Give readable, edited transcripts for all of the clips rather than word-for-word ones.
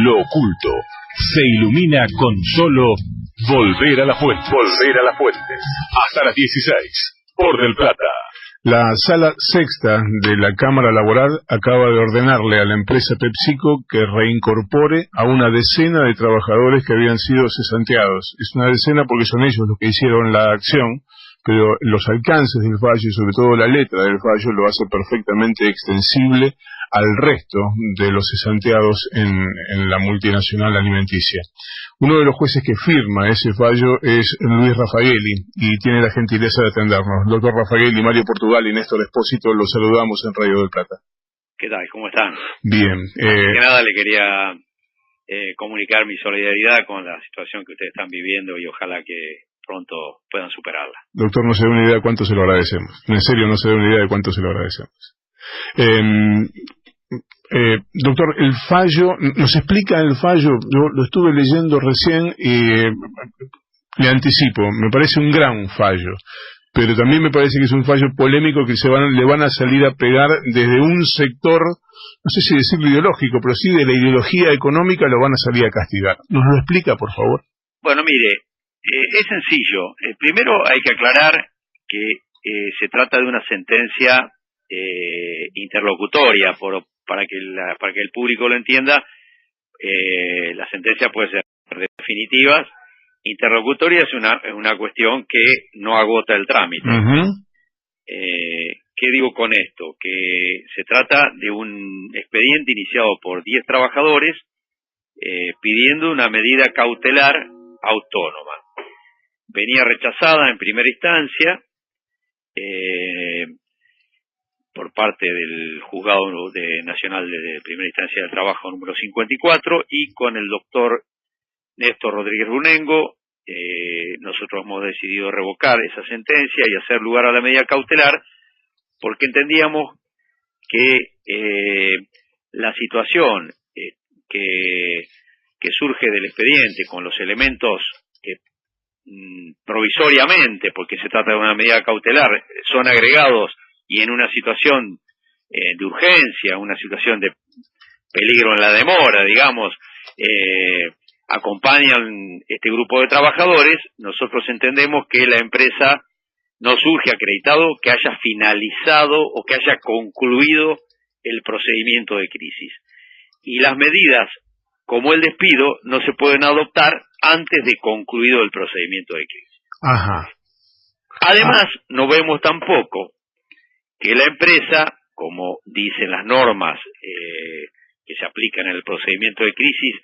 Lo oculto se ilumina con solo Volver a la Fuente. Volver a la Fuente. Hasta las 16, por Del Plata. La Sala Sexta de la Cámara Laboral acaba de ordenarle a la empresa PepsiCo que reincorpore a una decena de trabajadores que habían sido cesanteados. Es una decena porque son ellos los que hicieron la acción, pero los alcances del fallo y sobre todo la letra del fallo lo hace perfectamente extensible al resto de los cesanteados en la multinacional alimenticia. Uno de los jueces que firma ese fallo es Luis Raffaelli y tiene la gentileza de atendernos. Doctor Raffaelli, Mario Portugal y Néstor Espósito, los saludamos en Radio del Plata. ¿Qué tal? ¿Cómo están? Bien. Antes que nada le quería comunicar mi solidaridad con la situación que ustedes están viviendo y ojalá que pronto puedan superarla. Doctor, no se da una idea de cuánto se lo agradecemos. En serio, no se da una idea de cuánto se lo agradecemos. Doctor, el fallo, ¿nos explica el fallo? Yo lo estuve leyendo recién y le anticipo, me parece un gran fallo, pero también me parece que es un fallo polémico que le van a salir a pegar desde un sector, no sé si decirlo ideológico, pero sí de la ideología económica lo van a salir a castigar. ¿Nos lo explica, por favor? Bueno, mire, es sencillo. Primero hay que aclarar que se trata de una sentencia interlocutoria, para que el público lo entienda. La sentencia puede ser definitiva. Interlocutoria es una cuestión que no agota el trámite. ¿Qué digo con esto? Que se trata de un expediente iniciado por 10 trabajadores pidiendo una medida cautelar autónoma. Venía rechazada en primera instancia por parte del Juzgado Nacional de Primera Instancia del Trabajo número 54 y con el doctor Néstor Rodríguez Runengo nosotros hemos decidido revocar esa sentencia y hacer lugar a la medida cautelar porque entendíamos que la situación que surge del expediente con los elementos que provisoriamente, porque se trata de una medida cautelar, son agregados y en una situación de urgencia, una situación de peligro en la demora, digamos, acompañan este grupo de trabajadores, nosotros entendemos que la empresa no surge acreditado que haya finalizado o que haya concluido el procedimiento de crisis. Y las medidas, como el despido, no se pueden adoptar antes de concluido el procedimiento de crisis. Ajá. Además, no vemos tampoco que la empresa, como dicen las normas que se aplican en el procedimiento de crisis,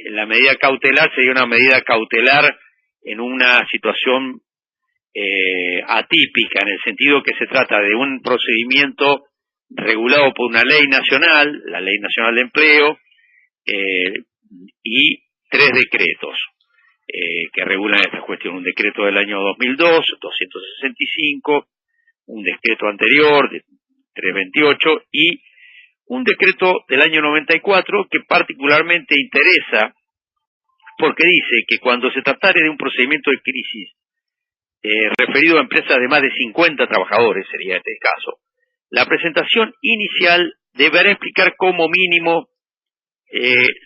la medida cautelar sería una medida cautelar en una situación atípica, en el sentido que se trata de un procedimiento regulado por una ley nacional, la Ley Nacional de Empleo, y 3 decretos que regulan esta cuestión. Un decreto del año 2002, 265, un decreto anterior, de 328, y un decreto del año 94 que particularmente interesa porque dice que cuando se tratare de un procedimiento de crisis referido a empresas de más de 50 trabajadores, sería este el caso, la presentación inicial deberá explicar como mínimo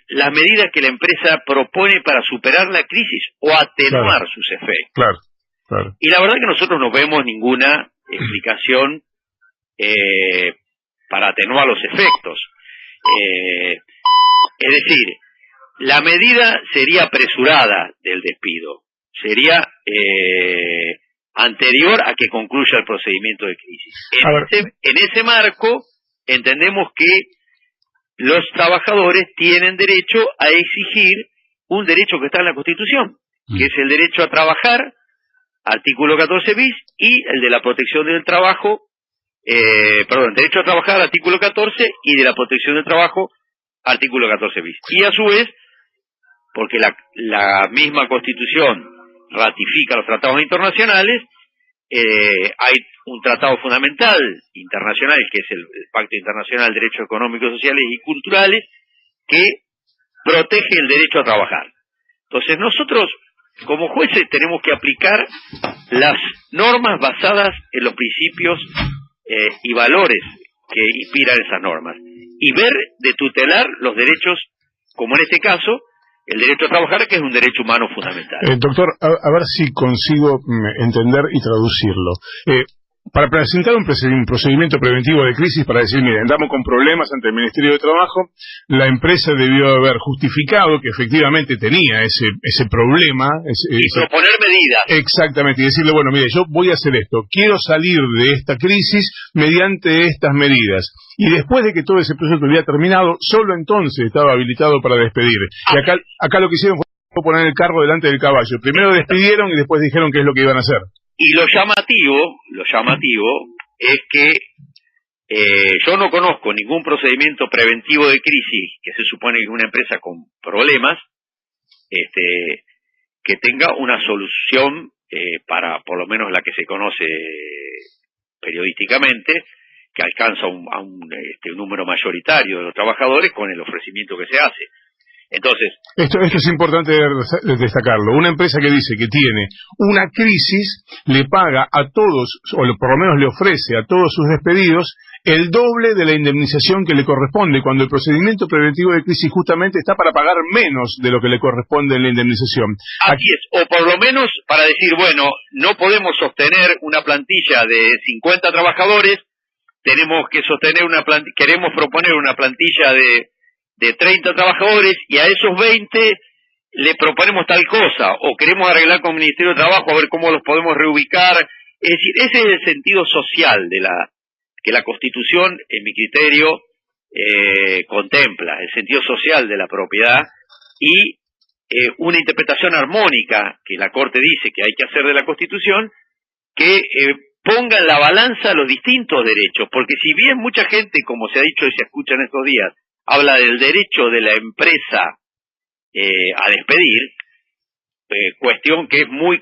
las medidas que la empresa propone para superar la crisis o atenuar sus efectos. Claro. Y la verdad que nosotros no vemos ninguna explicación para atenuar los efectos. Es decir, la medida sería apresurada del despido, sería anterior a que concluya el procedimiento de crisis. En ese marco, entendemos que los trabajadores tienen derecho a exigir un derecho que está en la Constitución, que es el derecho a trabajar, artículo 14 bis, y el de la protección del trabajo, derecho a trabajar, artículo 14, y de la protección del trabajo, artículo 14 bis. Y a su vez, porque la misma Constitución ratifica los tratados internacionales, hay un tratado fundamental internacional, que es el Pacto Internacional de Derechos Económicos, Sociales y Culturales, que protege el derecho a trabajar. Entonces nosotros, como jueces, tenemos que aplicar las normas basadas en los principios y valores que inspiran esas normas, y ver de tutelar los derechos como en este caso, el derecho a trabajar, que es un derecho humano fundamental. Doctor, a ver si consigo entender y traducirlo. Para presentar un procedimiento preventivo de crisis, para decir, miren, andamos con problemas ante el Ministerio de Trabajo, la empresa debió haber justificado que efectivamente tenía ese problema. Proponer medidas. Exactamente, y decirle, bueno, mire, yo voy a hacer esto, quiero salir de esta crisis mediante estas medidas. Y después de que todo ese proceso había terminado, solo entonces estaba habilitado para despedir. Y acá lo que hicieron fue poner el carro delante del caballo. Primero despidieron y después dijeron qué es lo que iban a hacer. Y lo llamativo es que yo no conozco ningún procedimiento preventivo de crisis que se supone que una empresa con problemas que tenga una solución para por lo menos la que se conoce periodísticamente, que alcanza un número mayoritario de los trabajadores con el ofrecimiento que se hace. Entonces, esto es importante destacarlo. Una empresa que dice que tiene una crisis le paga a todos, o por lo menos le ofrece a todos sus despedidos, el doble de la indemnización que le corresponde, cuando el procedimiento preventivo de crisis justamente está para pagar menos de lo que le corresponde en la indemnización. Así es, o por lo menos para decir, bueno, no podemos sostener una plantilla de 50 trabajadores, tenemos que sostener queremos proponer una plantilla de 30 trabajadores y a esos 20 le proponemos tal cosa, o queremos arreglar con el Ministerio de Trabajo a ver cómo los podemos reubicar. Es decir, ese es el sentido social que la Constitución, en mi criterio, contempla, el sentido social de la propiedad y una interpretación armónica que la Corte dice que hay que hacer de la Constitución, que ponga en la balanza los distintos derechos, porque si bien mucha gente, como se ha dicho y se escucha en estos días, habla del derecho de la empresa a despedir, cuestión que es muy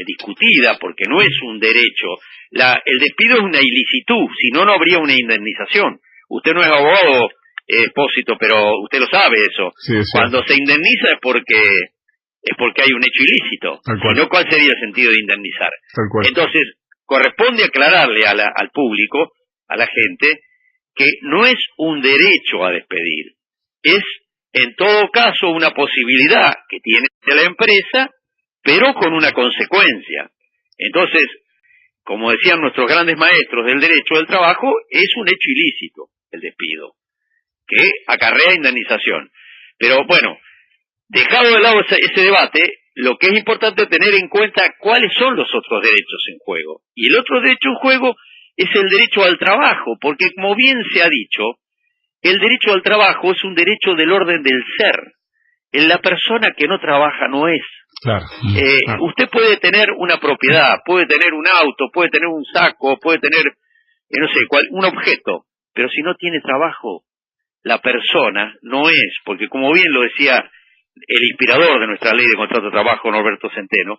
discutida porque no es un derecho. El despido es una ilicitud, si no, no habría una indemnización. Usted no es abogado, Espósito, pero usted lo sabe eso. Sí, sí. Cuando se indemniza es porque hay un hecho ilícito. Si no, ¿cuál sería el sentido de indemnizar? Entonces, corresponde aclararle al público, a la gente, que no es un derecho a despedir, es en todo caso una posibilidad que tiene la empresa, pero con una consecuencia. Entonces, como decían nuestros grandes maestros del derecho del trabajo, es un hecho ilícito el despido, que acarrea indemnización. Pero bueno, dejado de lado ese debate, lo que es importante es tener en cuenta cuáles son los otros derechos en juego. Y el otro derecho en juego es el derecho al trabajo, porque como bien se ha dicho, el derecho al trabajo es un derecho del orden del ser. En la persona que no trabaja no es. Claro. Usted puede tener una propiedad, puede tener un auto, puede tener un saco, puede tener, no sé, un objeto, pero si no tiene trabajo, la persona no es, porque como bien lo decía el inspirador de nuestra ley de contrato de trabajo, Norberto Centeno,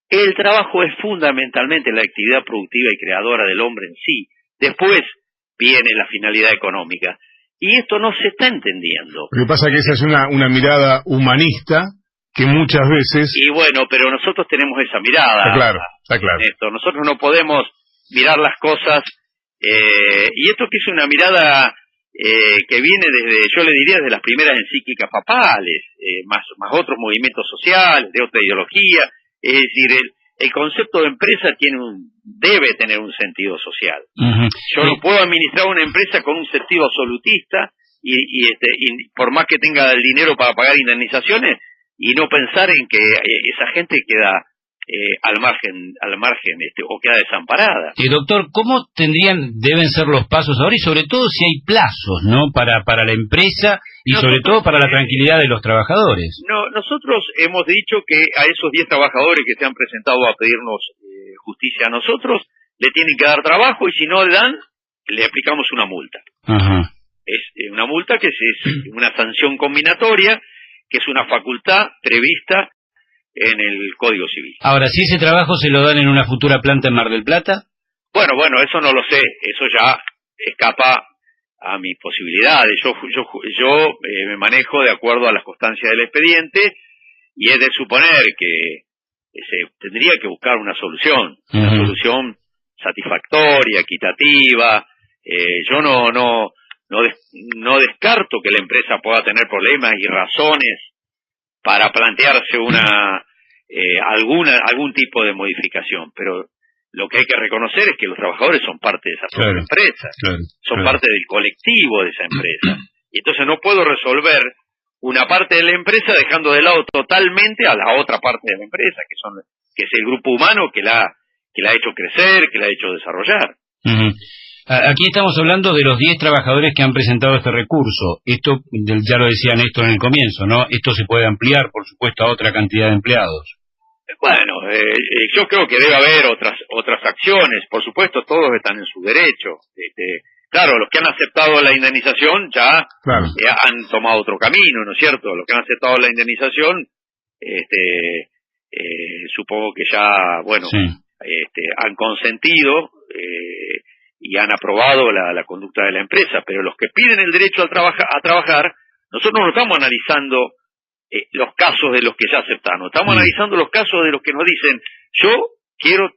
el trabajo es fundamentalmente la actividad productiva y creadora del hombre en sí. Después viene la finalidad económica. Y esto no se está entendiendo. Lo que pasa es que esa es una mirada humanista que muchas veces... Y bueno, pero nosotros tenemos esa mirada. Está claro. Nosotros no podemos mirar las cosas... y esto que es una mirada que viene desde, yo le diría, desde las primeras encíclicas papales, más otros movimientos sociales, de otra ideología. Es decir, el concepto de empresa debe tener un sentido social. Uh-huh. Yo no puedo administrar una empresa con un sentido absolutista y por más que tenga el dinero para pagar indemnizaciones y no pensar en que esa gente queda al margen o queda desamparada. Doctor, ¿cómo deben ser los pasos ahora y sobre todo si hay plazos, ¿no? para la empresa y sobre todo para la tranquilidad de los trabajadores? No, nosotros hemos dicho que a esos 10 trabajadores que se han presentado a pedirnos justicia a nosotros, le tienen que dar trabajo y si no le dan, le aplicamos una multa. Ajá. Es una multa que es una sanción combinatoria, que es una facultad prevista en el Código Civil. Ahora, si ese trabajo se lo dan en una futura planta en Mar del Plata... Bueno, eso no lo sé, eso ya escapa a mis posibilidades. Yo me manejo de acuerdo a las constancias del expediente y es de suponer que se tendría que buscar una solución, uh-huh. Una solución satisfactoria, equitativa. Yo no no descarto que la empresa pueda tener problemas y razones para plantearse algún tipo de modificación, pero lo que hay que reconocer es que los trabajadores son parte de esa propia empresa, son parte del colectivo de esa empresa, y entonces no puedo resolver una parte de la empresa dejando de lado totalmente a la otra parte de la empresa, que es el grupo humano que la ha hecho crecer, que la ha hecho desarrollar. Aquí estamos hablando de los 10 trabajadores que han presentado este recurso. Esto, ya lo decía Néstor en el comienzo, ¿no? Esto se puede ampliar, por supuesto, a otra cantidad de empleados. Bueno, yo creo que debe haber otras acciones. Por supuesto, todos están en su derecho. Claro, los que han aceptado la indemnización ya han tomado otro camino, ¿no es cierto? Los que han aceptado la indemnización, supongo que ya, bueno, han consentido y han aprobado la conducta de la empresa, pero los que piden el derecho a trabajar, nosotros no estamos analizando los casos de los que ya aceptaron, estamos analizando los casos de los que nos dicen, yo quiero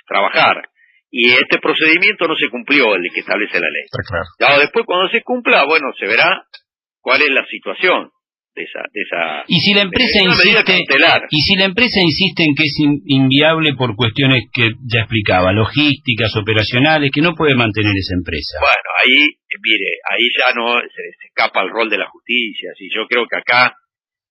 trabajar, y este procedimiento no se cumplió, el que establece la ley. Claro, después cuando se cumpla, bueno, se verá cuál es la situación de esa y si la empresa insiste en que es inviable por cuestiones que ya explicaba, logísticas, operacionales, que no puede mantener esa empresa. Bueno, ahí ya no se escapa el rol de la justicia. Si yo creo que acá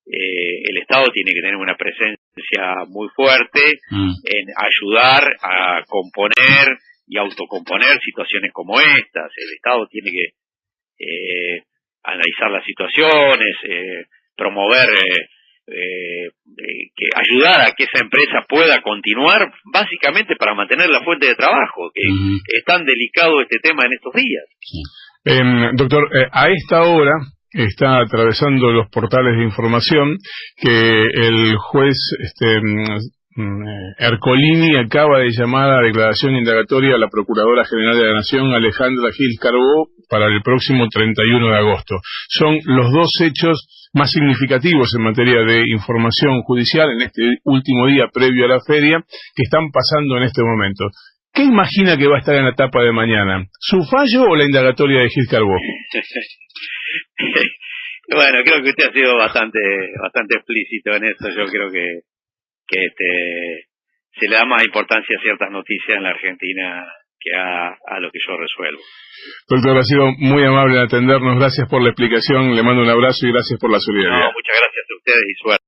el Estado tiene que tener una presencia muy fuerte en ayudar a componer y autocomponer situaciones como estas. El Estado tiene que analizar las situaciones, promover, ayudar a que esa empresa pueda continuar, básicamente para mantener la fuente de trabajo, que es tan delicado este tema en estos días. Doctor, a esta hora está atravesando los portales de información que el juez Ercolini acaba de llamar a declaración indagatoria a la Procuradora General de la Nación, Alejandra Gil Carbó, para el próximo 31 de agosto. Son los dos hechos más significativos en materia de información judicial en este último día previo a la feria que están pasando en este momento. ¿Qué imagina que va a estar en la etapa de mañana? ¿Su fallo o la indagatoria de Gil Carbó? Bueno, creo que usted ha sido bastante explícito en eso. Yo creo que se le da más importancia a ciertas noticias en la Argentina que a lo que yo resuelvo. Doctor, ha sido muy amable en atendernos. Gracias por la explicación. Le mando un abrazo y gracias por la solidaridad. No, muchas gracias a ustedes y suerte.